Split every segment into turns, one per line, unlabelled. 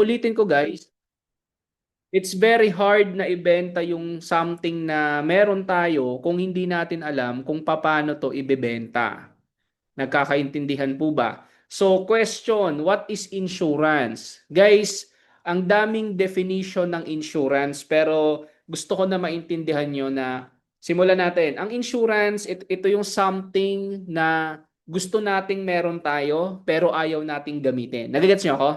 ulitin ko guys, it's very hard na ibenta yung something na meron tayo kung hindi natin alam kung paano to ibebenta. Nagkakaintindihan po ba? So question, what is insurance? Guys, ang daming definition ng insurance pero gusto ko na maintindihan nyo na simulan natin. Ang insurance, ito yung something na gusto nating meron tayo pero ayaw nating gamitin. Nagigets nyo ako?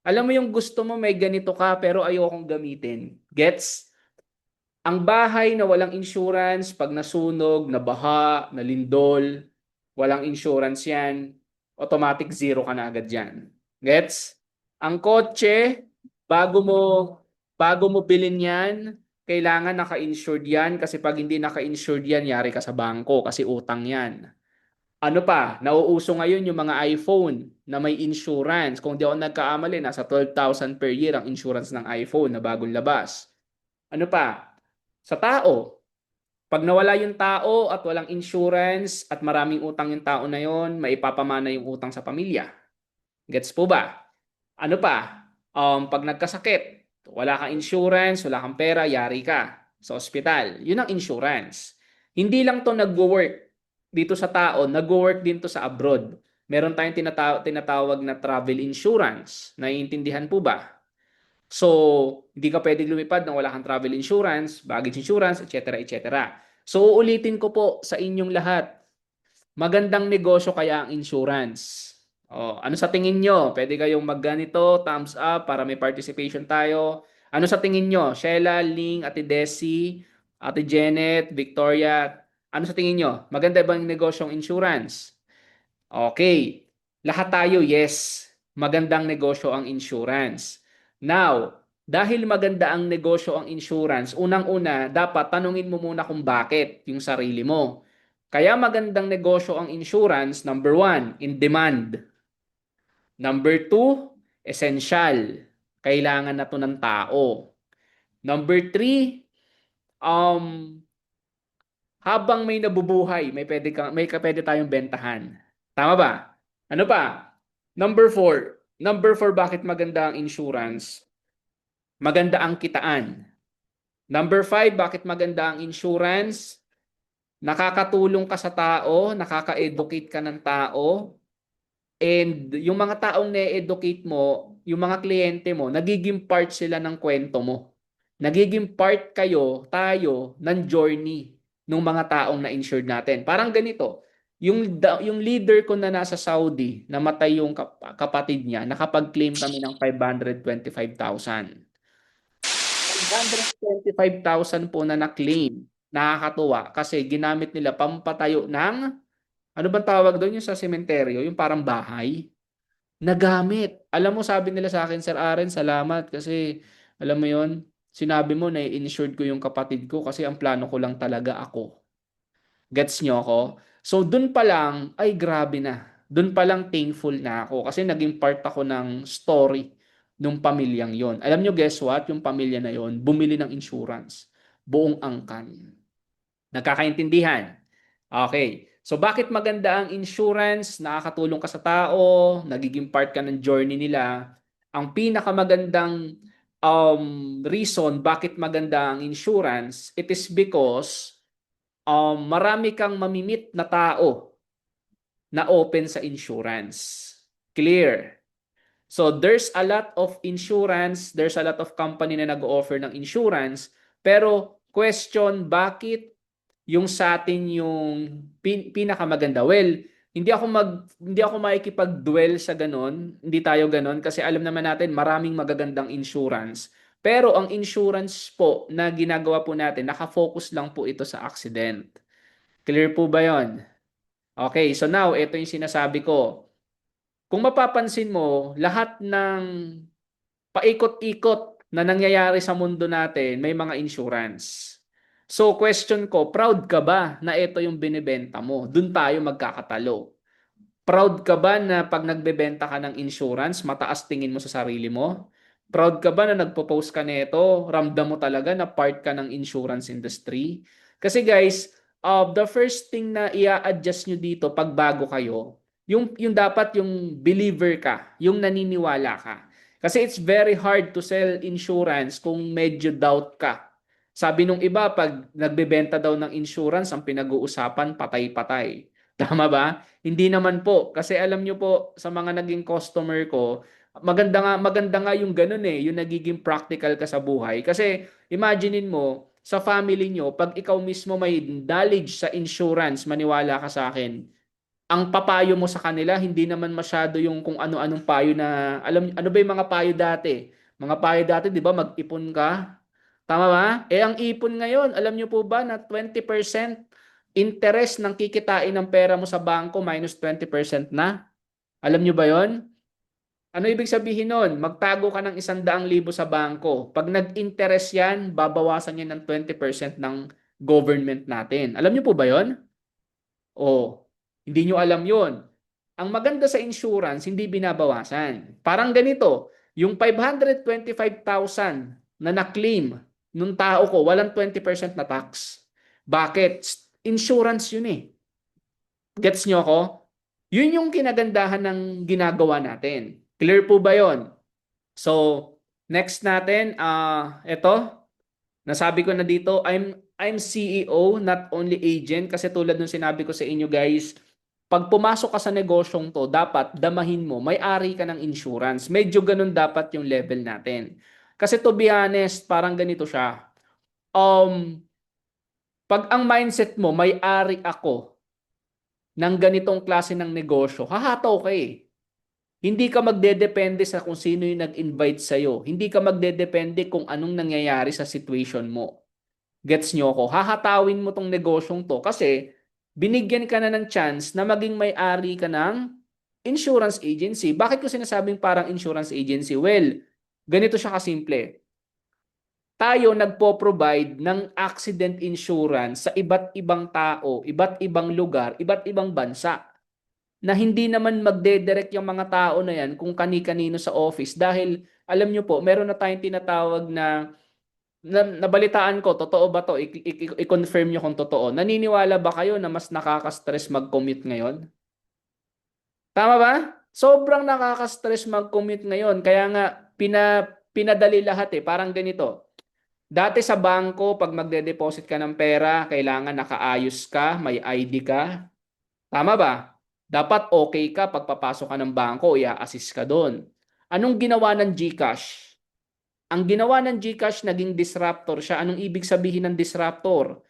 Alam mo yung gusto mo may ganito ka pero ayaw kong gamitin. Gets? Ang bahay na walang insurance, pag nasunog, nabaha, nalindol, walang insurance yan, automatic zero ka na agad yan. Gets? Ang kotse, bago mo bago mo bilhin yan, kailangan naka-insured yan kasi pag hindi naka-insured yan, yari ka sa bangko kasi utang yan. Ano pa, nauuso ngayon yung mga iPhone na may insurance. Kung di ako nagkaamali, nasa 12,000 per year ang insurance ng iPhone na bagong labas. Ano pa? Sa tao, pag nawala yung tao at walang insurance at maraming utang yung tao na yon, maipapamana yung utang sa pamilya. Gets po ba? Ano pa? Pag nagkasakit, wala kang insurance, wala kang pera, yari ka sa ospital. Yun ang insurance. Hindi lang to nagwo-work dito sa tao, nagwo-work din to sa abroad. Meron tayong tinatawag na travel insurance. Naiintindihan po ba? So, hindi ka pwedeng lumipad nang wala kang travel insurance, baggage insurance, etc. etc. So, uulitin ko po sa inyong lahat, magandang negosyo kaya ang insurance. Ano sa tingin nyo? Pwede kayong magganito, thumbs up para may participation tayo. Ano sa tingin nyo? Sheila, Ling, Ate Desi, Ate Janet, Victoria. Ano sa tingin nyo? Maganda ba yung negosyong insurance? Okay. Lahat tayo, yes. Magandang negosyo ang insurance. Now, dahil maganda ang negosyo ang insurance, unang-una, dapat tanungin mo muna kung bakit yung sarili mo. Kaya magandang negosyo ang insurance, number one, in demand. Number two, essential. Kailangan na to ng tao. Number three, um, habang may nabubuhay, pwede tayong bentahan. Tama ba? Ano pa? Number four. Number four, bakit maganda ang insurance? Maganda ang kitaan. Number five, bakit maganda ang insurance? Nakakatulong ka sa tao, nakaka-educate ka ng tao, and yung mga taong na-educate mo, yung mga kliyente mo, nagiging part sila ng kwento mo. Nagiging part tayo, ng journey ng mga taong na-insured natin. Parang ganito, yung leader ko na nasa Saudi, namatay yung kapatid niya, nakapag-claim kami ng 525,000. 525,000 po na na-claim. Nakakatuwa kasi ginamit nila pampatayo ng, ano bang tawag doon yung sa sementeryo, yung parang bahay. Nagamit. Alam mo, sabi nila sa akin, Sir Aren, salamat kasi, alam mo yon, sinabi mo na i-insured ko yung kapatid ko kasi ang plano ko lang talaga ako. Gets nyo ako? So, dun pa lang, ay grabe na. Dun pa lang thankful na ako kasi naging part ako ng story nung pamilyang yon. Alam nyo, guess what? Yung pamilya na yon, bumili ng insurance. Buong angkan. Nagkakaintindihan? Okay. So bakit maganda ang insurance? Nakakatulong ka sa tao, nagiging part ka ng journey nila. Ang pinakamagandang reason bakit maganda ang insurance, it is because marami kang mamimit na tao na open sa insurance. Clear? So there's a lot of insurance, there's a lot of company na nag-offer ng insurance, pero question, bakit yung sa atin yung pinakamaganda? Well, hindi ako makikipag-dwell sa ganon. Hindi tayo ganon kasi alam naman natin maraming magagandang insurance. Pero ang insurance po na ginagawa po natin, nakafocus lang po ito sa accident. Clear po ba 'yon? Okay, so now ito yung sinasabi ko. Kung mapapansin mo, lahat ng paikot-ikot na nangyayari sa mundo natin, may mga insurance. So question ko, proud ka ba na ito yung binibenta mo? Doon tayo magkakatalo. Proud ka ba na pag nagbebenta ka ng insurance, mataas tingin mo sa sarili mo? Proud ka ba na nagpo-post ka nito? Ramdam mo talaga na part ka ng insurance industry? Kasi guys, the first thing na i-adjust nyo dito pag bago kayo, yung dapat yung believer ka, yung naniniwala ka. Kasi it's very hard to sell insurance kung medyo doubt ka. Sabi nung iba, pag nagbebenta daw ng insurance, ang pinag-uusapan, patay-patay. Tama ba? Hindi naman po. Kasi alam nyo po, sa mga naging customer ko, maganda nga yung ganun eh, yung nagiging practical ka sa buhay. Kasi imaginein mo, sa family nyo, pag ikaw mismo may knowledge sa insurance, maniwala ka sa akin, ang papayo mo sa kanila hindi naman masyado yung kung ano-anong payo na ano ba yung mga payo dati? Mga payo dati, 'di ba, mag-ipon ka? Tama ba? Eh ang ipon ngayon, alam niyo po ba na 20% interest ng kikitain ng pera mo sa bangko minus 20% na? Alam niyo ba 'yon? Ano ibig sabihin nun? Magtago ka ng 100,000 sa bangko. Pag nag-interest yan, babawasan yan ng 20% ng government natin. Alam niyo po ba 'yon? O, hindi nyo alam yon. Ang maganda sa insurance, hindi binabawasan. Parang ganito, yung 525,000 na na-claim nung tao ko, walang 20% na tax. Bakit? Insurance yun eh. Gets nyo ako? Yun yung kinagandahan ng ginagawa natin. Clear po ba yon? So, next natin, ito, nasabi ko na dito, I'm CEO, not only agent, kasi tulad ng sinabi ko sa inyo guys, pag pumasok ka sa negosyong to, dapat damahin mo, may-ari ka ng insurance. Medyo ganun dapat yung level natin. Kasi to be honest, parang ganito siya. Pag ang mindset mo, may-ari ako ng ganitong klase ng negosyo, hahataw ka eh. Hindi ka magdedepende sa kung sino yung nag-invite sa'yo. Hindi ka magdedepende kung anong nangyayari sa situation mo. Gets nyo ko? Hahatawin mo tong negosyong to kasi binigyan ka na ng chance na maging may-ari ka ng insurance agency. Bakit ko sinasabing parang insurance agency? Well, ganito siya kasimple. Tayo nagpo-provide ng accident insurance sa iba't ibang tao, iba't ibang lugar, iba't ibang bansa na hindi naman magdedirect yung mga tao na yan kung kani-kanino sa office dahil alam nyo po, meron na tayong tinatawag na nabalitaan ko, totoo ba to? I-confirm nyo kung totoo. Naniniwala ba kayo na mas nakaka-stress mag-commute ngayon? Tama ba? Sobrang nakaka-stress mag-commute ngayon. Kaya nga, pinadali lahat eh. Parang ganito. Dati sa bangko, pag magde-deposit ka ng pera, kailangan nakaayos ka, may ID ka. Tama ba? Dapat okay ka pag papasok ka ng bangko, i-assist ka doon. Anong ginawa ng GCash? Ang ginawa ng GCash, naging disruptor siya. Anong ibig sabihin ng disruptor?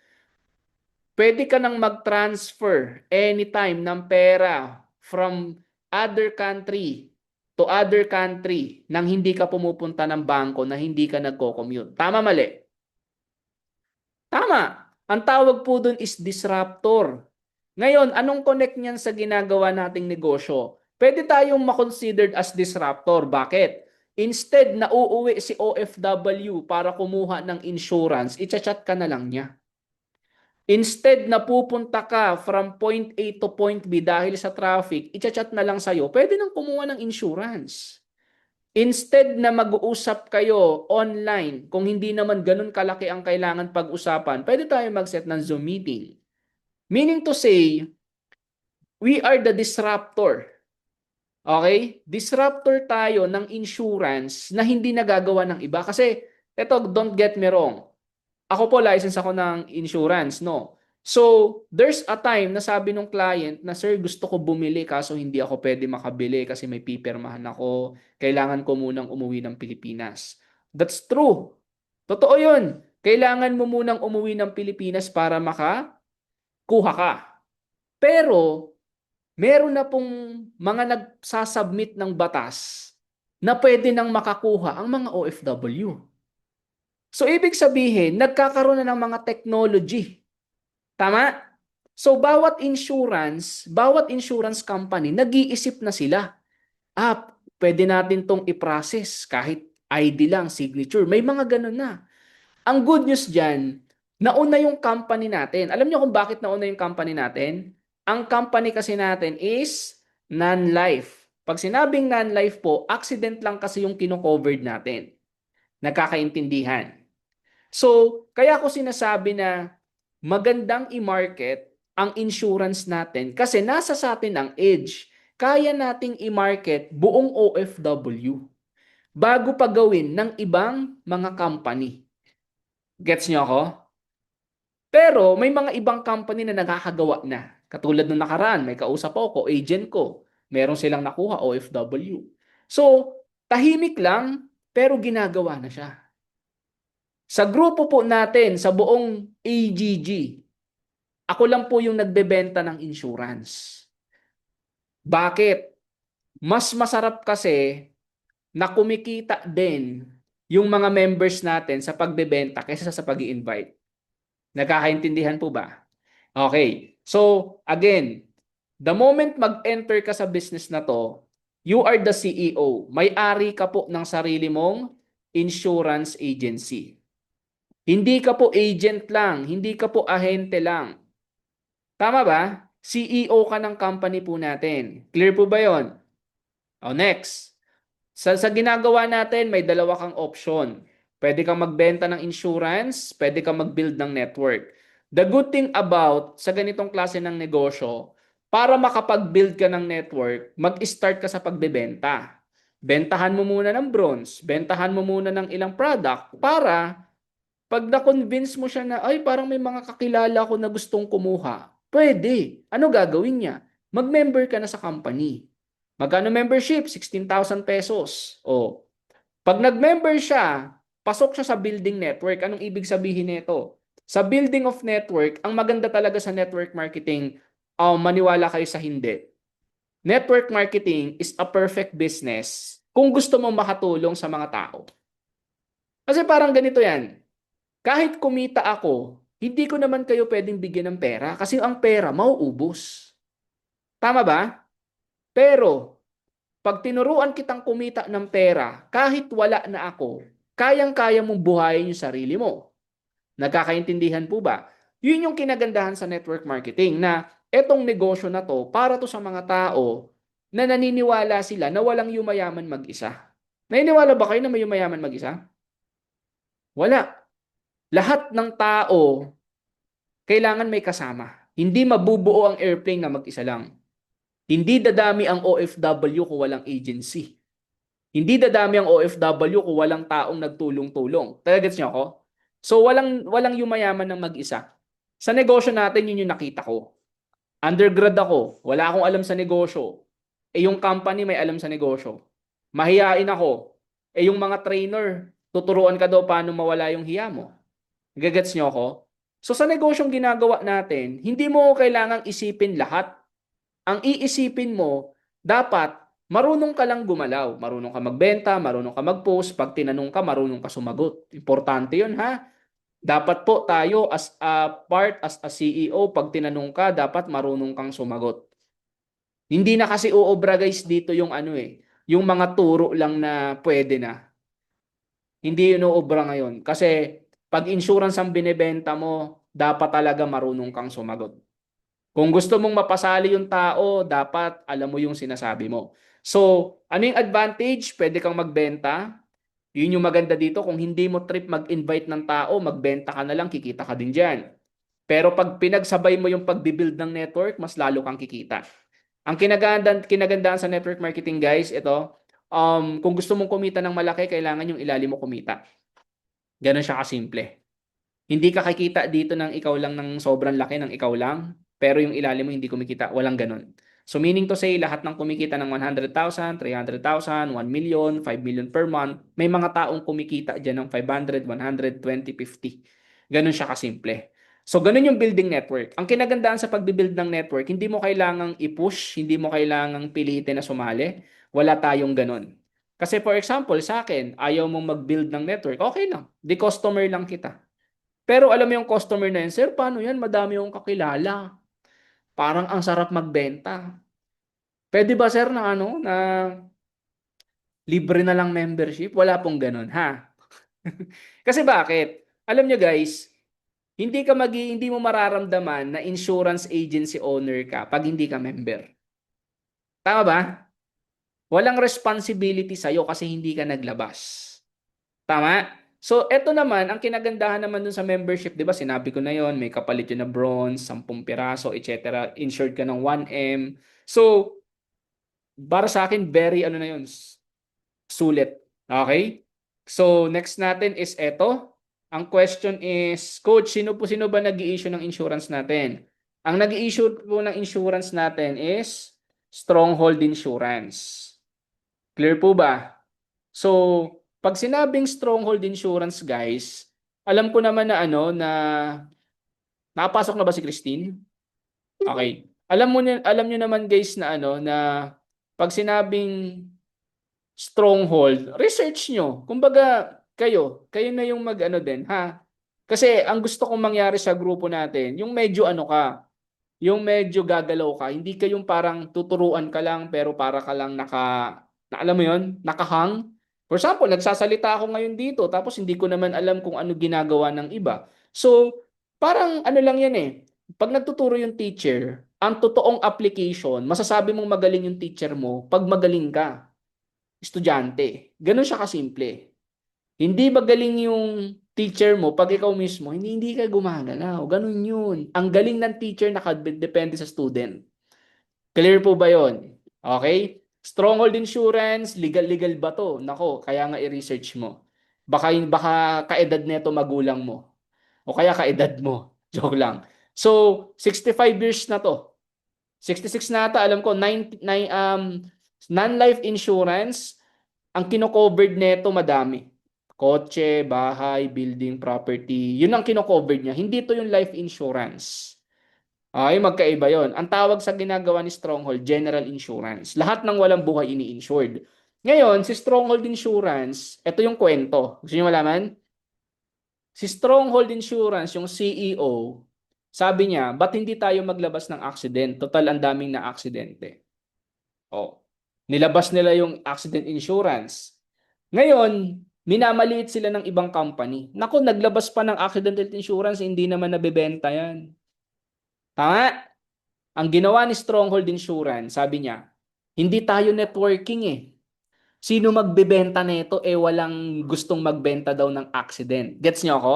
Pwede ka nang mag-transfer anytime ng pera from other country to other country nang hindi ka pumupunta ng bangko na hindi ka nagko-commute. Tama, mali? Tama. Ang tawag po dun is disruptor. Ngayon, anong connect niyan sa ginagawa nating negosyo? Pwede tayong makonsidered as disruptor. Bakit? Instead na uuwi si OFW para kumuha ng insurance, i-chat ka na lang niya. Instead na pupunta ka from point A to point B dahil sa traffic, i-chat na lang sa'yo, pwede nang kumuha ng insurance. Instead na mag-uusap kayo online, kung hindi naman ganun kalaki ang kailangan pag-usapan, pwede tayo mag-set ng Zoom meeting. Meaning to say, we are the disruptor. Okay? Disruptor tayo ng insurance na hindi nagagawa ng iba. Kasi, eto, don't get me wrong. Ako po, license ako ng insurance, no? So, there's a time na sabi nung client na, sir, gusto ko bumili kaso hindi ako pwede makabili kasi may pipirmahan ako. Kailangan ko munang umuwi ng Pilipinas. That's true. Totoo yun. Kailangan mo munang umuwi ng Pilipinas para makakuha ka. Pero, meron na pong mga nagsasubmit ng batas na pwede nang makakuha ang mga OFW. So, ibig sabihin, nagkakaroon na ng mga technology. Tama? So, bawat insurance company, nag-iisip na sila. Pwede natin tong i-process kahit ID lang, signature. May mga ganun na. Ang good news dyan, nauna yung company natin. Alam niyo kung bakit nauna yung company natin? Ang company kasi natin is non-life. Pag sinabing non-life po, accident lang kasi yung kino-covered natin. Nagkakaintindihan. So, kaya ko sinasabi na magandang i-market ang insurance natin kasi nasa sa atin ang edge. Kaya nating i-market buong OFW. bago pa gawin ng ibang mga company. Gets nyo ako? Pero may mga ibang company na nakakagawa na. Katulad nung nakaraan, may kausap ako, agent ko. Meron silang nakuha, OFW. So, tahimik lang, pero ginagawa na siya. Sa grupo po natin, sa buong AGG, ako lang po yung nagbebenta ng insurance. Bakit? Mas masarap kasi na kumikita din yung mga members natin sa pagbebenta kaysa sa pag-i-invite. Nagkakaintindihan po ba? Okay. So, again, the moment mag-enter ka sa business na to, you are the CEO. May-ari ka po ng sarili mong insurance agency. Hindi ka po agent lang, hindi ka po ahente lang. Tama ba? CEO ka ng company po natin. Clear po ba yon? O next. Sa ginagawa natin, may dalawa kang option. Pwede kang magbenta ng insurance, pwede kang mag-build ng network. The good thing about sa ganitong klase ng negosyo, para makapag-build ka ng network, mag-start ka sa pagbebenta. Bentahan mo muna ng bronze, bentahan mo muna ng ilang product para pag na-convince mo siya na, ay parang may mga kakilala ko na gustong kumuha, pwede. Ano gagawin niya? Mag-member ka na sa company. Magkano membership? 16,000 pesos. O, pag nag-member siya, pasok siya sa building network. Anong ibig sabihin nito? Sa building of network, ang maganda talaga sa network marketing, maniwala kayo sa hindi. Network marketing is a perfect business kung gusto mong makatulong sa mga tao. Kasi parang ganito yan. Kahit kumita ako, hindi ko naman kayo pwedeng bigyan ng pera kasi ang pera mauubos. Tama ba? Pero, pag tinuruan kitang kumita ng pera, kahit wala na ako, kayang-kaya mong buhayin yung sarili mo. Nagkakaintindihan po ba? Yun yung kinagandahan sa network marketing na etong negosyo na to para to sa mga tao na naniniwala sila na walang yumayaman mag-isa. Naniniwala ba kayo na may yumayaman mag-isa? Wala. Lahat ng tao kailangan may kasama. Hindi mabubuo ang airplane na mag-isa lang. Hindi dadami ang OFW kung walang agency. Hindi dadami ang OFW kung walang taong nagtulong-tulong. Tagagets niyo ako? So walang yumayaman ng mag-isa. Sa negosyo natin, yun yung nakita ko. Undergrad ako, wala akong alam sa negosyo. Yung company may alam sa negosyo. Mahiyain ako. Yung mga trainer, tuturuan ka daw paano mawala yung hiya mo. Gagets niyo ako? So sa negosyong ginagawa natin, hindi mo kailangang isipin lahat. Ang iisipin mo, dapat marunong ka lang gumalaw. Marunong ka magbenta, marunong ka mag-post. Pag tinanong ka, marunong ka sumagot. Importante yun, ha? Dapat po tayo as a part, as a CEO, pag tinanong ka, dapat marunong kang sumagot. Hindi na kasi uobra guys dito yung ano yung mga turo lang na pwede na. Hindi yun uobra ngayon. Kasi pag insurance ang binebenta mo, dapat talaga marunong kang sumagot. Kung gusto mong mapasali yung tao, dapat alam mo yung sinasabi mo. So, ano yung advantage? Pwede kang magbenta. Yun yung maganda dito. Kung hindi mo trip mag-invite ng tao, magbenta ka na lang, kikita ka din dyan. Pero pag pinagsabay mo yung pag-build ng network, mas lalo kang kikita. Ang kinagandahan sa network marketing guys, ito, kung gusto mong kumita ng malaki, kailangan yung ilalim mo kumita. Ganun siya kasimple. Hindi ka kikita dito ng ikaw lang ng sobrang laki ng ikaw lang, pero yung ilalim mo hindi kumikita. Walang ganun. So meaning to say, lahat ng kumikita ng 100,000, 300,000, 1 million, 5 million per month, may mga taong kumikita dyan ng 500, 100, 20, 50. Ganun siya kasimple. So ganun yung building network. Ang kinagandaan sa pagbibuild ng network, hindi mo kailangang i-push, hindi mo kailangang pilitin na sumali. Wala tayong ganun. Kasi for example, sa akin, ayaw mong mag-build ng network, okay lang. Di customer lang kita. Pero alam mo yung customer na yun, sir, paano yan? Madami yung kakilala. Parang ang sarap magbenta. Pwede ba sir na na libre na lang membership? Wala pong ganun, ha? Kasi bakit? Alam nyo guys, hindi mo mararamdaman na insurance agency owner ka pag hindi ka member. Tama ba? Walang responsibility sa'yo kasi hindi ka naglabas. Tama? So, eto naman, ang kinagandahan naman dun sa membership, di ba, sinabi ko na yon, may kapalit yun na bronze, 10 piraso, etc. Insured ka ng 1M. So, para sa akin, very, ano na yun, sulit. Okay? So, next natin is eto. Ang question is, Coach, sino ba nag-i-issue ng insurance natin? Ang nag-i-issue po ng insurance natin is Stronghold Insurance. Clear po ba? So, pag sinabing Stronghold Insurance, guys, alam ko naman na nakapasok na ba si Christine? Okay. Alam niyo naman guys na pag sinabing stronghold, research nyo. Kumbaga, kayo na yung mag-ano din, ha? Kasi ang gusto kong mangyari sa grupo natin, yung medyo yung medyo gagalaw ka, hindi kayong parang tuturuan ka lang pero para ka lang alam mo yon, nakahang. For example, nagsasalita ako ngayon dito tapos hindi ko naman alam kung ano ginagawa ng iba. So, parang ano lang yan eh. Pag nagtuturo yung teacher, ang totoong application, masasabi mong magaling yung teacher mo pag magaling ka estudyante. Ganun siya kasimple. Hindi magaling yung teacher mo pag ikaw mismo, hindi ka gumagalaw. Ganun yun. Ang galing ng teacher nakadepende sa student. Clear po ba yon? Okay? Stronghold Insurance, legal ba to? Nako, kaya nga i-research mo. Baka kaedad nito magulang mo. O kaya kaedad mo. Joke lang. So, 65 years na to. 66 na ata, alam ko, non-life insurance, ang kino-covered nito madami. Kotse, bahay, building, property. Yun ang kino-covered niya. Hindi to yung life insurance. Ay, magkaiba yon. Ang tawag sa ginagawa ni Stronghold, general insurance. Lahat ng walang buhay ini-insured. Ngayon, si Stronghold Insurance, ito yung kwento. Gusto niyo malaman? Si Stronghold Insurance, yung CEO, sabi niya, ba't hindi tayo maglabas ng accident? Total, ang daming na aksidente. Oh. Nilabas nila yung accident insurance. Ngayon, minamaliit sila ng ibang company. Naku, naglabas pa ng accident insurance, hindi naman nabebenta yan. Tama? Ang ginawa ni Stronghold Insurance, sabi niya, hindi tayo networking eh. Sino magbebenta nito walang gustong magbenta daw ng accident. Gets niyo ako?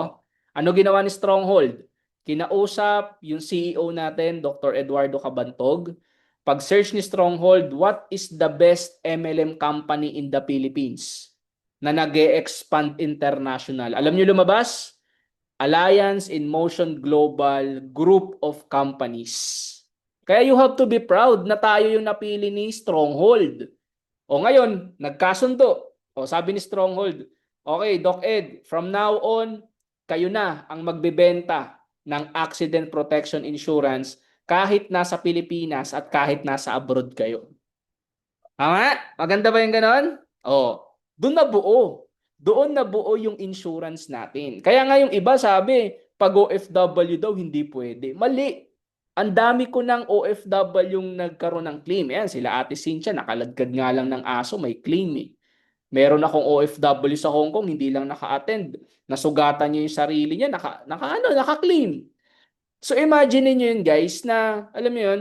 Ano ginawa ni Stronghold? Kinausap yung CEO natin, Dr. Eduardo Cabantog. Pag-search ni Stronghold, what is the best MLM company in the Philippines na nag-e-expand international? Alam niyo lumabas? Alliance in Motion Global Group of Companies. Kaya you have to be proud na tayo yung napili ni Stronghold. O ngayon, nagkasundo. O sabi ni Stronghold, okay, Doc Ed, from now on, kayo na ang magbebenta ng accident protection insurance kahit nasa Pilipinas at kahit nasa abroad kayo. Tama? Maganda ba yung ganon? O, doon na buo. Doon na buo yung insurance natin. Kaya nga yung iba sabi, pag OFW daw, hindi pwede. Mali. Ang dami ko ng OFW yung nagkaroon ng claim. Ayan, sila Ate Cynthia, nakaladkad nga lang ng aso, may claim eh. Meron akong OFW sa Hong Kong, hindi lang naka-attend. Nasugatan niya yung sarili niya, naka-claim. So imagine niyo yun guys na, alam mo yun,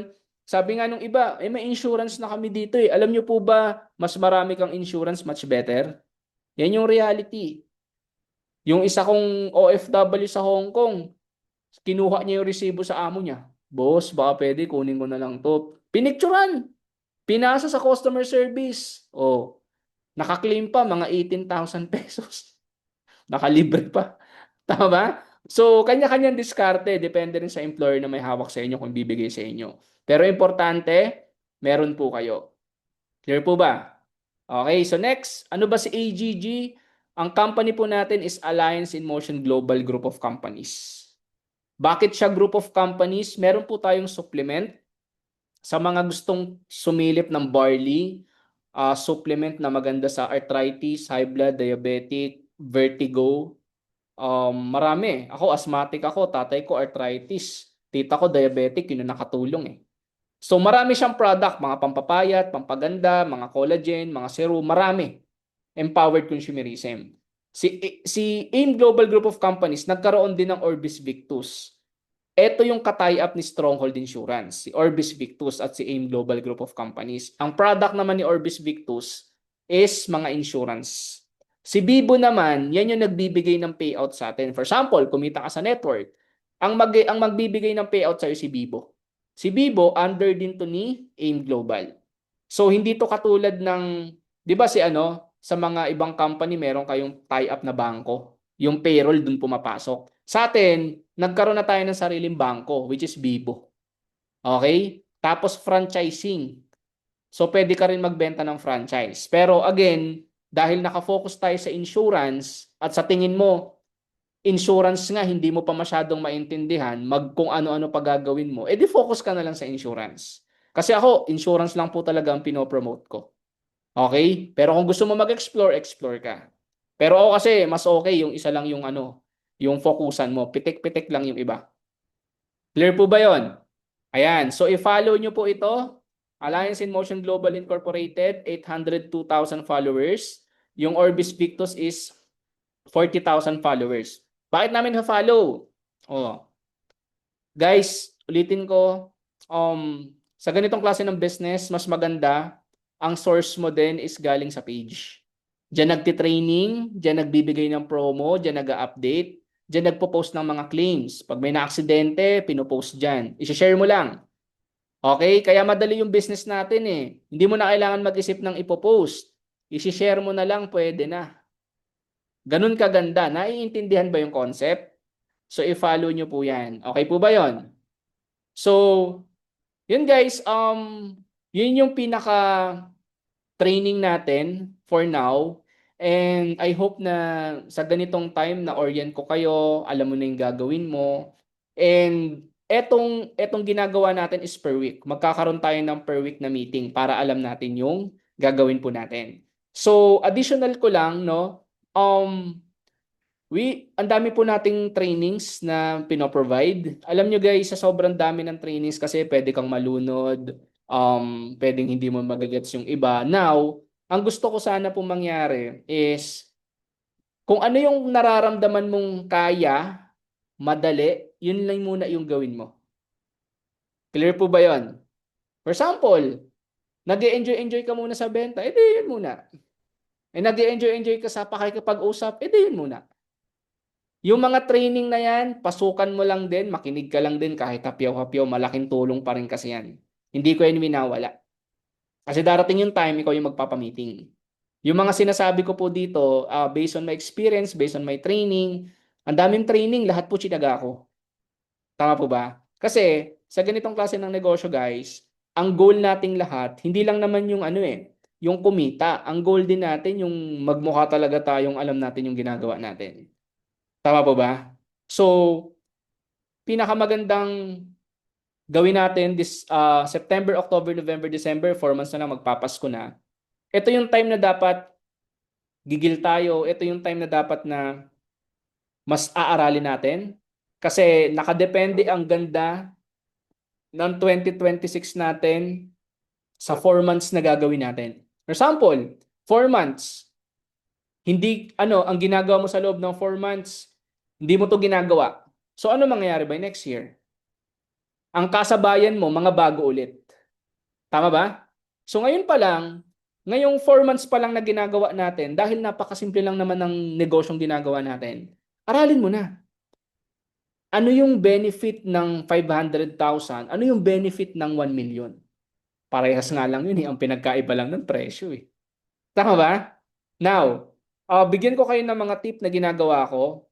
sabi nga nung iba, may insurance na kami dito eh. Alam niyo po ba, mas marami kang insurance, much better? Yan yung reality. Yung isa kong OFW sa Hong Kong, kinuha niya yung resibo sa amo niya. Boss, baka pwede, kunin ko na lang to. Pinicturan. Pinasa sa customer service. Oh, naka-claim pa mga 18,000 pesos. Nakalibre pa. Tama ba? So, kanya-kanyang diskarte. Depende rin sa employer na may hawak sa inyo kung bibigay sa inyo. Pero importante, meron po kayo. Clear po ba? Okay, so next, ano ba si AGG? Ang company po natin is Alliance in Motion Global Group of Companies. Bakit siya group of companies? Meron po tayong supplement sa mga gustong sumilip ng barley, supplement na maganda sa arthritis, high blood, diabetic, vertigo. Marami. Ako, asthmatic ako. Tatay ko, arthritis. Tita ko, diabetic. Yun ang nakatulong eh. So, marami siyang product. Mga pampapayat, pampaganda, mga collagen, mga serum. Marami. Empowered consumerism. Si AIM Global Group of Companies, nagkaroon din ng Orbis Victus. Ito yung ka-tie-up ni Stronghold Insurance, si Orbis Victus at si AIM Global Group of Companies. Ang product naman ni Orbis Victus is mga insurance. Si Bibo naman, yan yung nagbibigay ng payout sa atin. For example, kumita ka sa network. Ang magbibigay ng payout sa'yo si Bibo. Si Bibo, under din to ni AIM Global. So, hindi to katulad ng, di ba si sa mga ibang company, meron kayong tie-up na bangko. Yung payroll dun pumapasok. Sa atin, nagkaroon na tayo ng sariling bangko, which is Bibo. Okay? Tapos franchising. So, pwede ka rin magbenta ng franchise. Pero again, dahil nakafocus tayo sa insurance at sa tingin mo, insurance nga, hindi mo pa masyadong maintindihan, kung ano-ano pa gagawin mo, edi focus ka na lang sa insurance. Kasi ako, insurance lang po talaga ang pinopromote ko. Okay? Pero kung gusto mo mag-explore, explore ka. Pero ako kasi, mas okay yung isa lang yung yung focusan mo. Pitik-pitik lang yung iba. Clear po ba yon? Ayan. So, i-follow nyo po ito. Alliance in Motion Global Incorporated, 802,000 followers. Yung Orbis Victus is 40,000 followers. Bakit namin ha-follow? Oh, guys, ulitin ko, sa ganitong klase ng business, mas maganda, ang source mo din is galing sa page. Diyan nagtitraining, diyan nagbibigay ng promo, diyan nag-update, diyan nagpo-post ng mga claims. Pag may na-aksidente, pinopost diyan. I-share mo lang. Okay? Kaya madali yung business natin eh. Hindi mo na kailangan mag-isip ng ipopost. I-share mo na lang, pwede na. Ganun kaganda. Naiintindihan ba yung concept? So, i-follow nyo po yan. Okay po ba yon? So, yun guys, yun yung pinaka training natin for now. And I hope na sa ganitong time na orient ko kayo, alam mo na yung gagawin mo. And etong ginagawa natin is per week. Magkakaroon tayo ng per week na meeting para alam natin yung gagawin po natin. So, additional ko lang, no? Ang dami po nating trainings na pinoprovide. Alam nyo guys, sa sobrang dami ng trainings kasi pwede kang malunod, pwedeng hindi mo magagets yung iba. Now, ang gusto ko sana po mangyari is kung ano yung nararamdaman mong kaya, madali, yun lang muna yung gawin mo. Clear po ba yon? For example, nag-enjoy ka muna sa benta, edi yun muna. Nag-enjoy ka sa pakikipag-usap, edi yun muna. Yung mga training na yan, pasukan mo lang din, makinig ka lang din kahit hapyaw-hapyaw, malaking tulong pa rin kasi yan. Hindi ko yan minawala. Kasi darating yung time, ikaw yung magpapamiting. Yung mga sinasabi ko po dito, based on my experience, based on my training, ang daming training, lahat po chinaga ko. Tama po ba? Kasi sa ganitong klase ng negosyo guys, ang goal nating lahat, hindi lang naman yung yung kumita. Ang goal din natin yung magmukha talaga tayong alam natin yung ginagawa natin. Tama po ba? So, pinakamagandang gawin natin this September, October, November, December, 4 months na lang magpapasko na. Ito yung time na dapat gigil tayo. Ito yung time na dapat na mas aaralin natin. Kasi nakadepende ang ganda ng 2026 natin sa 4 months na gagawin natin. For example, 4 months. Hindi, ang ginagawa mo sa loob ng 4 months, hindi mo to ginagawa. So, ano mangyayari by next year? Ang kasabayan mo, mga bago ulit. Tama ba? So ngayon pa lang, ngayong 4 months pa lang na ginagawa natin, dahil napakasimple lang naman ng negosyong ginagawa natin, aralin mo na. Ano yung benefit ng 500,000? Ano yung benefit ng 1 million? Parehas nga lang yun eh. Ang pinagkaiba lang ng presyo eh. Tama ba? Now, bigyan ko kayo ng mga tip na ginagawa ko.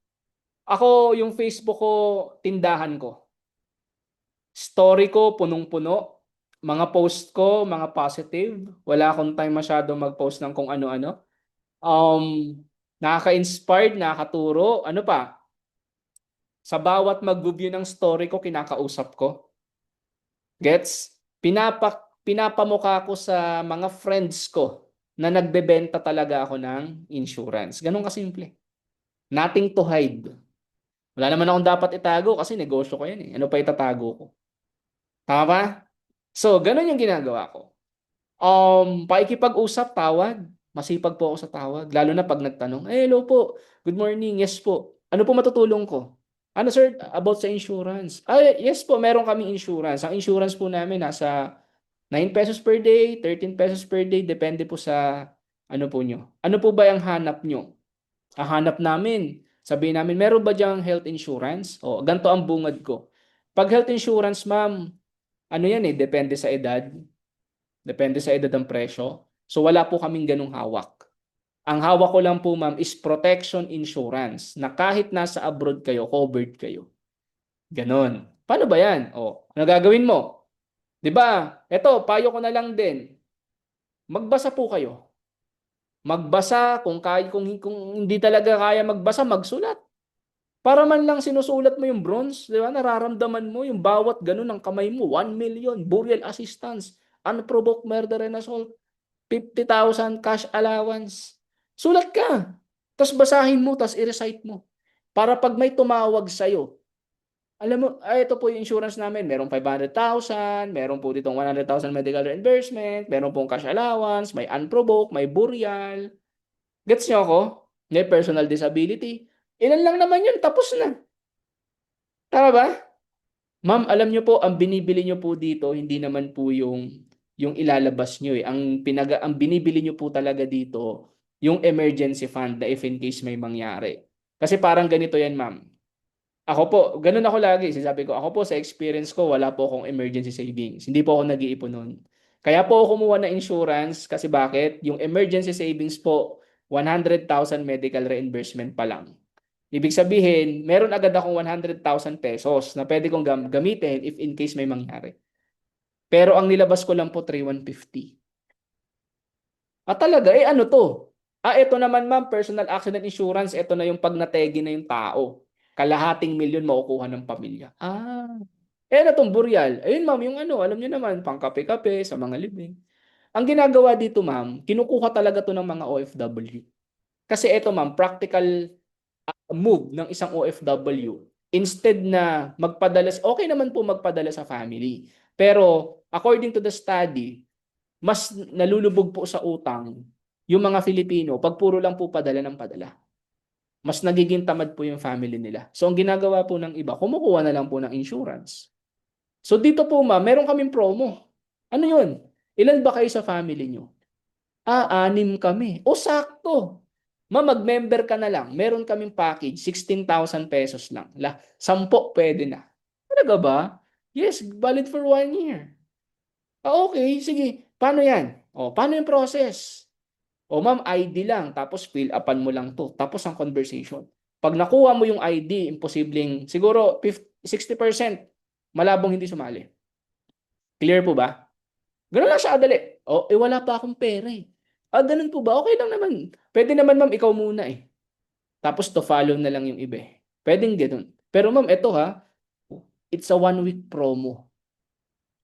Ako, yung Facebook ko, tindahan ko. Story ko, punong-puno. Mga post ko, mga positive. Wala akong time masyado mag-post ng kung ano-ano. Nakaka-inspired, nakakaturo. Ano pa? Sa bawat mag-view ng story ko, kinakausap ko. Gets? Pinapamukha ko sa mga friends ko na nagbebenta talaga ako ng insurance. Ganun kasimple. Nothing to hide. Wala naman akong dapat itago kasi negosyo ko yan eh. Ano pa itatago ko? Tama ba? So, ganun yung ginagawa ko. Pakikipag-usap, tawag. Masipag po ako sa tawag. Lalo na pag nagtanong, hello po, good morning, yes po. Ano po matutulong ko? Ano sir, about sa insurance? Yes po, meron kaming insurance. Ang insurance po namin nasa 9 pesos per day, 13 pesos per day, depende po sa ano po nyo. Ano po ba yung hanap nyo? Ang hanap namin, sabihin namin, meron ba diyang health insurance? O, ganito ang bungad ko. Pag health insurance, ma'am, ano yan eh, depende sa edad. Depende sa edad ng presyo. So wala po kaming ganung hawak. Ang hawak ko lang po, ma'am, is protection insurance na kahit nasa abroad kayo, covered kayo. Ganon. Paano ba yan? O, ano gagawin mo? 'Di ba? Ito, payo ko na lang din. Magbasa po kayo. Magbasa kung hindi talaga kaya magbasa, magsulat. Para man lang sinusulat mo yung bronze, 'di ba? Nararamdaman mo yung bawat ganun ng kamay mo, 1 million, burial assistance, unprovoked murder and assault, 50,000 cash allowance. Sulat ka. Tapos basahin mo, tapos i-recite mo. Para pag may tumawag sa'yo, alam mo, ito po yung insurance namin. Meron 500,000, meron po ditong 100,000 medical reimbursement, meron pong cash allowance, may unprovoked, may burial. Gets nyo ako? May personal disability. Ilan lang naman yun, tapos na. Tama ba? Ma'am, alam nyo po, ang binibili nyo po dito, hindi naman po yung ilalabas nyo eh. Ang binibili nyo po talaga dito, yung emergency fund na if in case may mangyari. Kasi parang ganito yan, ma'am. Ako po, ganun ako lagi. Sinasabi ko, ako po sa experience ko, wala po akong emergency savings. Hindi po ako nag-iipon nun. Kaya po ako kumuha ng insurance kasi bakit? Yung emergency savings po, 100,000 medical reimbursement pa lang. Ibig sabihin, meron agad akong 100,000 pesos na pwede kong gamitin if in case may mangyari. Pero ang nilabas ko lang po 3,150. Talaga, ano to? Ito naman ma'am, personal accident insurance, ito na yung pag nategi na yung tao. Kalahating milyon makukuha ng pamilya. Na tong burial. Ayun ma'am, yung ano, alam niyo naman, pangkape-kape sa mga libing. Ang ginagawa dito ma'am, kinukuha talaga to ng mga OFW. Kasi ito ma'am, practical move ng isang OFW. Instead na magpadala, okay naman po magpadala sa family. Pero according to the study, mas nalulubog po sa utang yung mga Filipino pag puro lang po padala ng padala. Mas nagiging tamad po yung family nila. So ang ginagawa po ng iba, kumukuha na lang po ng insurance. So dito po ma'am, meron kaming promo. Ano yun? Ilan ba kayo sa family nyo? 6 kami. Sakto. Ma'am, mag-member ka na lang. Meron kaming package, 16,000 pesos lang. 10 pwede na. Talaga ba? Yes, valid for 1 year. Okay, sige. Paano yan? Paano yung process? Ma'am, ID lang. Tapos fill upan mo lang to. Tapos ang conversation. Pag nakuha mo yung ID, imposibleng, siguro 60% malabong hindi sumali. Clear po ba? Ganun lang siya kadali. Wala pa akong pera eh. Ganun po ba? Okay lang naman. Pwede naman ma'am, ikaw muna eh. Tapos to follow na lang yung iba eh. Pwedeng ganun. Pero ma'am, eto ha, it's a 1 week promo.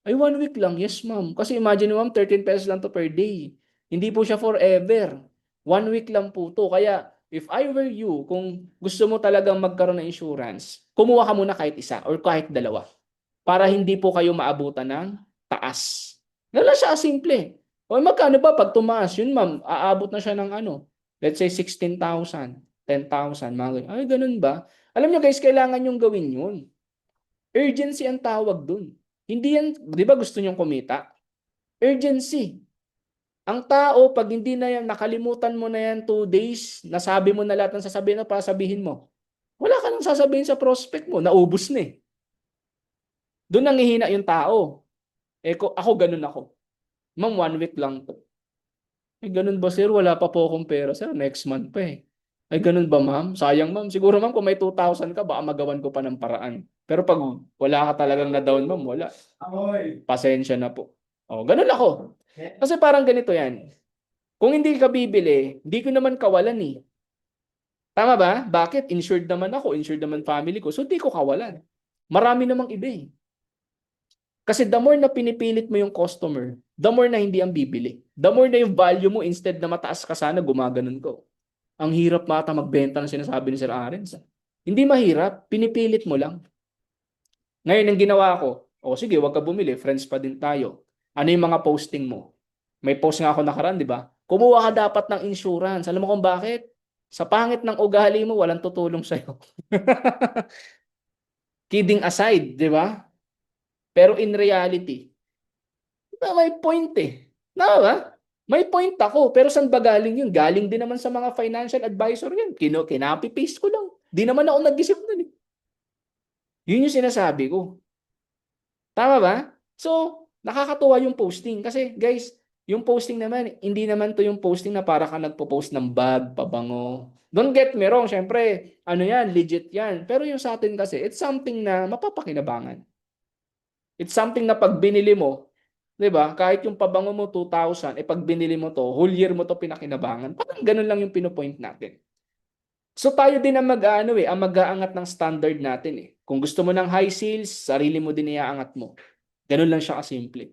1 week lang. Yes ma'am. Kasi imagine ma'am, 13 pesos lang to per day. Hindi po siya forever. 1 week lang po to. Kaya if I were you, kung gusto mo talagang magkaroon ng insurance, kumuha ka muna kahit isa or kahit dalawa. Para hindi po kayo maabutan ng taas. Ganun lang siya simple. Magkano ba pag tumaas? Yun ma'am, aabot na siya ng ano, let's say 16,000, 10,000, mga ganun. Ganun ba? Alam nyo guys, kailangan yung gawin yun. Urgency ang tawag dun. Hindi yan, di ba gusto nyong kumita? Urgency. Ang tao, pag hindi na yan, nakalimutan mo na yan 2 days, nasabi mo na lahat ng sasabihin na para sabihin mo, wala ka nang sasabihin sa prospect mo, naubos na eh. Doon nangihina yung tao. Ako ganun ako. Ma'am, 1 week lang to. Ganun ba sir? Wala pa po akong pera sir. Next month pa eh. Ganun ba ma'am? Sayang ma'am. Siguro ma'am kung may 2,000 ka, baka magawan ko pa ng paraan. Pero pag wala ka talagang na-down ma'am, wala. Pasensya na po. Ganun ako. Kasi parang ganito yan. Kung hindi ka bibili, hindi ko naman kawalan eh. Tama ba? Bakit? Insured naman ako. Insured naman family ko. So hindi ko kawalan. Marami namang iba eh. Kasi the more na pinipilit mo yung customer, the more na hindi ang bibili. The more na yung value mo, instead na mataas ka sana, gumaganon ko. Ang hirap mata magbenta ng sinasabi ni Sir Arens. Hindi mahirap, pinipilit mo lang. Ngayon, ang ginawa ko, sige, wag ka bumili, friends pa din tayo. Ano yung mga posting mo? May post nga ako nakaraan, di ba? Kumuha ka dapat ng insurance. Alam mo kung bakit? Sa pangit ng ugali mo, walang tutulong sa'yo. Kidding aside, di ba? Pero in reality, may point eh. Tama ba? May point ako. Pero saan ba galing yun? Galing din naman sa mga financial advisor yan. Kinapi-paste ko lang. Di naman ako nag-isip nun eh. Yun yung sinasabi ko. Tama ba? So, nakakatuwa yung posting. Kasi guys, Yung posting naman, hindi naman to yung posting na para ka nagpo-post ng bag, pabango. Don't get me wrong, syempre, ano yan, legit yan. Pero yung sa atin kasi, it's something na mapapakinabangan. It's something na pag binili mo, 'di ba? Kahit yung pabango mo 2,000, pag binili mo to, whole year mo to pinakinabangan. Parang ganun lang yung pinopoint natin. So tayo din ang mag-aano ang mag-aangat ng standard natin eh. Kung gusto mo ng high sales, sarili mo din iaangat mo. Ganun lang siya kasimple.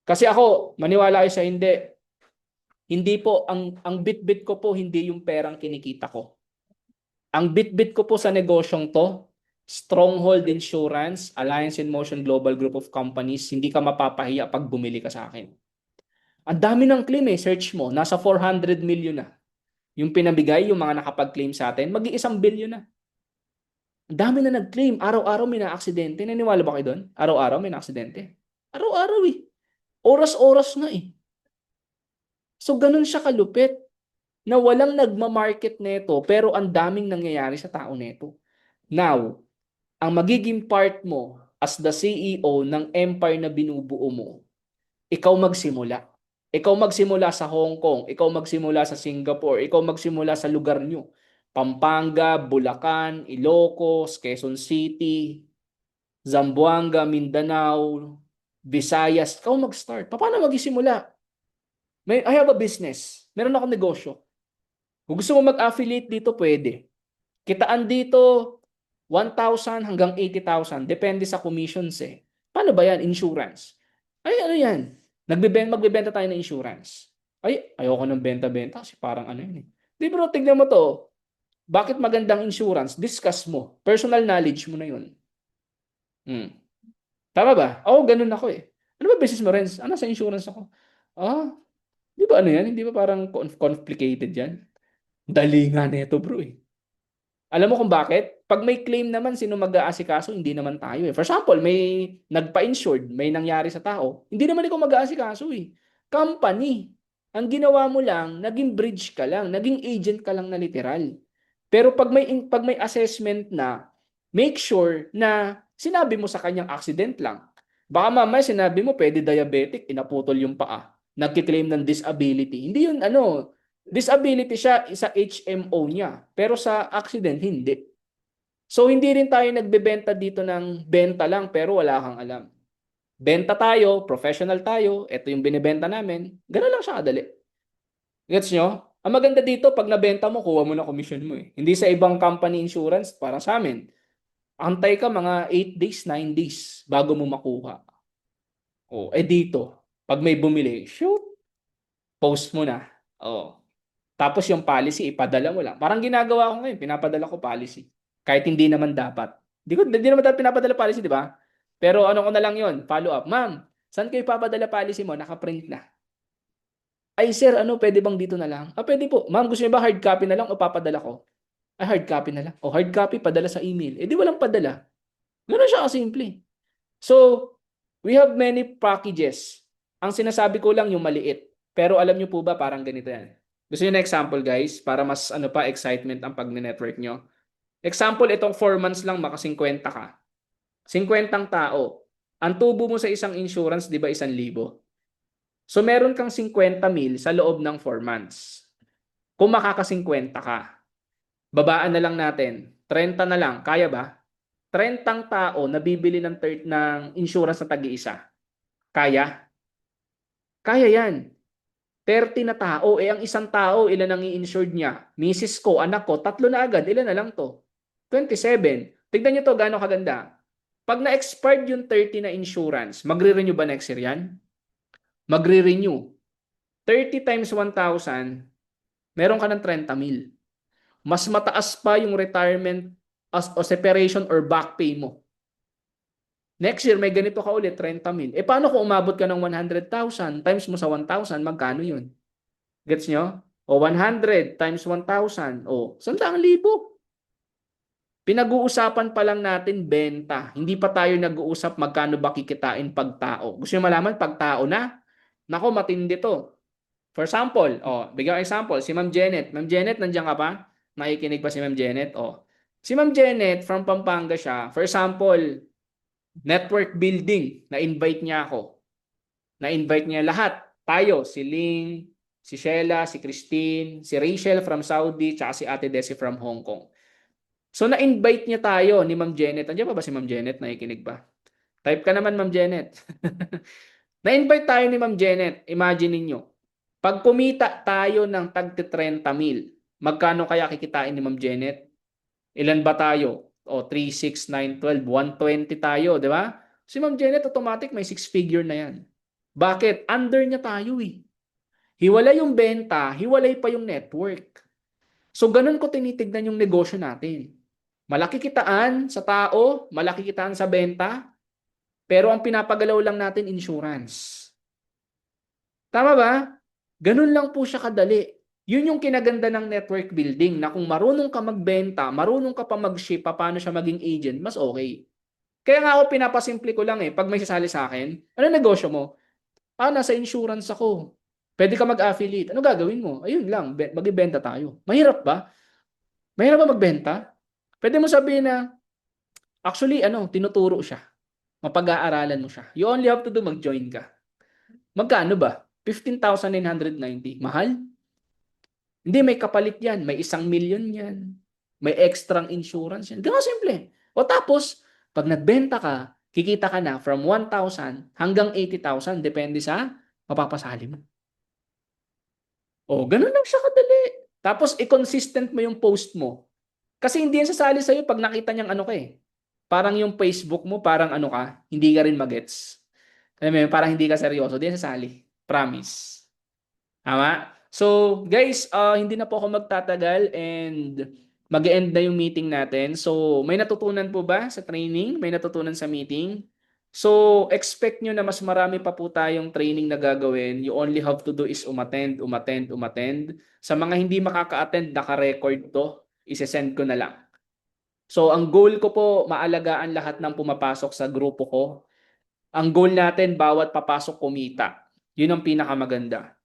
Kasi ako, maniwala kayo sa hindi. Hindi po ang bit-bit ko po hindi yung perang kinikita ko. Ang bit-bit ko po sa negosyong to, Stronghold Insurance, Alliance in Motion Global Group of Companies, hindi ka mapapahiya pag bumili ka sa akin. Ang dami ng claim search mo, nasa 400 million na. Yung pinabigay, yung mga nakapag-claim sa atin, mag-iisang billion na. Ang dami na nag-claim. Araw-araw may na-aksidente. Naniwala ba kayo doon? Araw-araw may na-aksidente. Araw-araw eh. Oras-oras nga eh. So ganun siya kalupit na walang nagma-market neto pero ang daming nangyayari sa tao neto. Now, ang magiging part mo as the CEO ng empire na binubuo mo, ikaw magsimula. Ikaw magsimula sa Hong Kong, ikaw magsimula sa Singapore, ikaw magsimula sa lugar nyo. Pampanga, Bulacan, Ilocos, Quezon City, Zamboanga, Mindanao, Visayas. Ikaw mag-start. Paano magsimula? I have a business. Meron akong negosyo. Kung gusto mo mag-affiliate dito, pwede. Kitaan dito 1,000 hanggang 80,000. Depende sa commissions eh. Paano ba yan? Insurance. Ay, ano yan? Magbebenta tayo ng insurance. Ay, ayoko ng benta-benta kasi parang ano yun eh. Di bro, tignan mo to. Bakit magandang insurance? Discuss mo. Personal knowledge mo na yun. Tama ba? Oo, ganun ako eh. Ano ba business mo, Renz? Ano sa insurance ako? Ah, di ba ano yan? Hindi ba parang complicated yan? Dali nga nito bro eh. Alam mo kung bakit? Pag may claim naman, sino mag-aasikaso? Hindi naman tayo eh. For example, may nagpa-insured, may nangyari sa tao. Hindi naman ikaw mag-aasikaso eh. Company. Ang ginawa mo lang, naging bridge ka lang, naging agent ka lang na literal. Pero pag may assessment na, make sure na sinabi mo sa kanyang accident lang. Baka mamaya sinabi mo, pwede diabetic, inaputol yung paa. Nagkiklaim ng disability. Hindi yun ano, disability siya sa HMO niya, pero sa accident hindi. So hindi rin tayo nagbebenta dito ng benta lang pero wala kang alam. Benta tayo, professional tayo, ito yung binebenta namin. Ganun lang siya kadali. Gets nyo? Ang maganda dito, pag nabenta mo, kuha mo na commission mo eh. Hindi sa ibang company insurance, para sa amin. Antay ka mga 8 days, 9 days bago mo makuha. Oh, dito, pag may bumili, shoot, post mo na. Oh, tapos yung policy, ipadala mo lang. Parang ginagawa ko ngayon, pinapadala ko policy. Kahit hindi naman dapat. Hindi naman dapat pinapadala policy, di ba? Pero ano ko na lang yon, follow up. Ma'am, saan kayo ipapadala policy mo? Nakaprint na. Ay sir, ano, pwede bang dito na lang? Pwede po. Ma'am, gusto niyo ba hard copy na lang o papadala ko? Hard copy na lang. O hard copy, padala sa email. Di walang padala. Ganun siya kasimple. So, we have many packages. Ang sinasabi ko lang yung maliit. Pero alam niyo po ba, parang ganito yan. Gusto niyo na example guys, para mas ano pa excitement ang pag-network nyo. Example, itong 4 months lang maka 50 ka. 50 tao. Ang tubo mo sa isang insurance, di ba 1,000? So meron kang 50,000 sa loob ng 4 months. Kung makaka 50 ka, babaan na lang natin. 30 na lang, kaya ba? 30 tao na bibili ng insurance na tag-iisa. Kaya? Kaya yan. 30 na tao, ang isang tao, ilan ang i-insured niya? Misis ko, anak ko, 3 na agad, ilan na lang to? 27. Tignan niyo to, gaano kaganda. Pag na-expired yung 30 na insurance, magre-renew ba next year yan? Magre-renew. 30 times 1,000, meron ka ng 30,000. Mas mataas pa yung retirement o separation or back pay mo. Next year, may ganito ka ulit, 30,000. Paano kung umabot ka ng 100,000 times mo sa 1,000, magkano yun? Gets nyo? O 100 times 1,000. O, 100,000. Pinag-uusapan pa lang natin benta. Hindi pa tayo nag-uusap magkano ba kikitain pag tao. Gusto nyo malaman pag tao na? Nako, matindi to. For example, bigyan ko example, si Ma'am Janet. Ma'am Janet, nandiyan ka pa? Nakikinig pa si Ma'am Janet? Si Ma'am Janet, from Pampanga siya. For example, network building, na-invite niya ako. Na-invite niya lahat. Tayo, si Ling, si Sheila, si Christine, si Rachel from Saudi, tsaka si Ate Desi from Hong Kong. So na-invite niya tayo ni Ma'am Janet. Andiyan pa ba si Ma'am Janet? Nakikinig ba? Type ka naman, Ma'am Janet. Na-invite tayo ni Ma'am Janet. Imagine ninyo. Pag kumita tayo ng tag 30 mil, magkano kaya kikitain ni Ma'am Janet? Ilan ba tayo? O 3, 6, 9, 12, 120 tayo, di ba? Si Ma'am Janet automatic may six figure na yan. Bakit? Under niya tayo eh. Hiwalay yung benta, hiwalay pa yung network. So ganun ko tinitignan yung negosyo natin. Malaki kitaan sa tao, malaki kitaan sa benta, pero ang pinapagalaw lang natin insurance. Tama ba? Ganun lang po siya kadali. Yun yung kinaganda ng network building na kung marunong ka magbenta, marunong ka pa mag-ship, paano siya maging agent, mas okay. Kaya nga ako pinapasimple ko lang eh, pag may sasali sa akin, ano negosyo mo? Nasa insurance ako. Pwede ka mag-affiliate. Ano gagawin mo? Ayun lang, magbibenta tayo. Mahirap ba? Mahirap ba magbenta? Pwede mo sabihin na, actually, tinuturo siya. Mapag-aaralan mo siya. You only have to do mag-join ka. Magkano ba? 15,990. Mahal? Hindi, may kapalit yan. May 1,000,000 yan. May extra insurance yan. Ganun simple. O tapos, pag nagbenta ka, kikita ka na from 1,000 hanggang 80,000 depende sa mapapasali mo. O, ganun lang siya kadali. Tapos, i-consistent mo yung post mo. Kasi hindi yan sasali sa'yo pag nakita niyang ano ka eh. Parang yung Facebook mo, parang ano ka, hindi ka rin magets. Alam mo yun, parang hindi ka seryoso. Hindi yan sasali. Promise. Tama? So, guys, hindi na po ako magtatagal and mag-end na yung meeting natin. So, may natutunan po ba sa training? May natutunan sa meeting? So, expect nyo na mas marami pa po tayong training na gagawin. You only have to do is umattend, umattend, umattend. Sa mga hindi makaka-attend, naka-record to. Isesend ko na lang. So, ang goal ko po, maalagaan lahat ng pumapasok sa grupo ko. Ang goal natin, bawat papasok kumita. Yun ang pinakamaganda.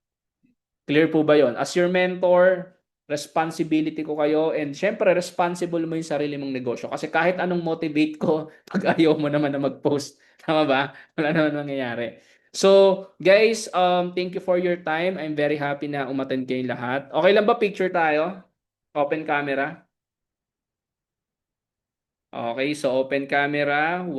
Clear po ba yon? As your mentor, responsibility ko kayo and syempre responsible mo yung sarili mong negosyo. Kasi kahit anong motivate ko, pag ayaw mo naman na mag-post, tama ba? Wala naman mangyayari. So, guys, thank you for your time. I'm very happy na umattend kayong lahat. Okay lang ba picture tayo? Open camera. Okay, so open camera. 1,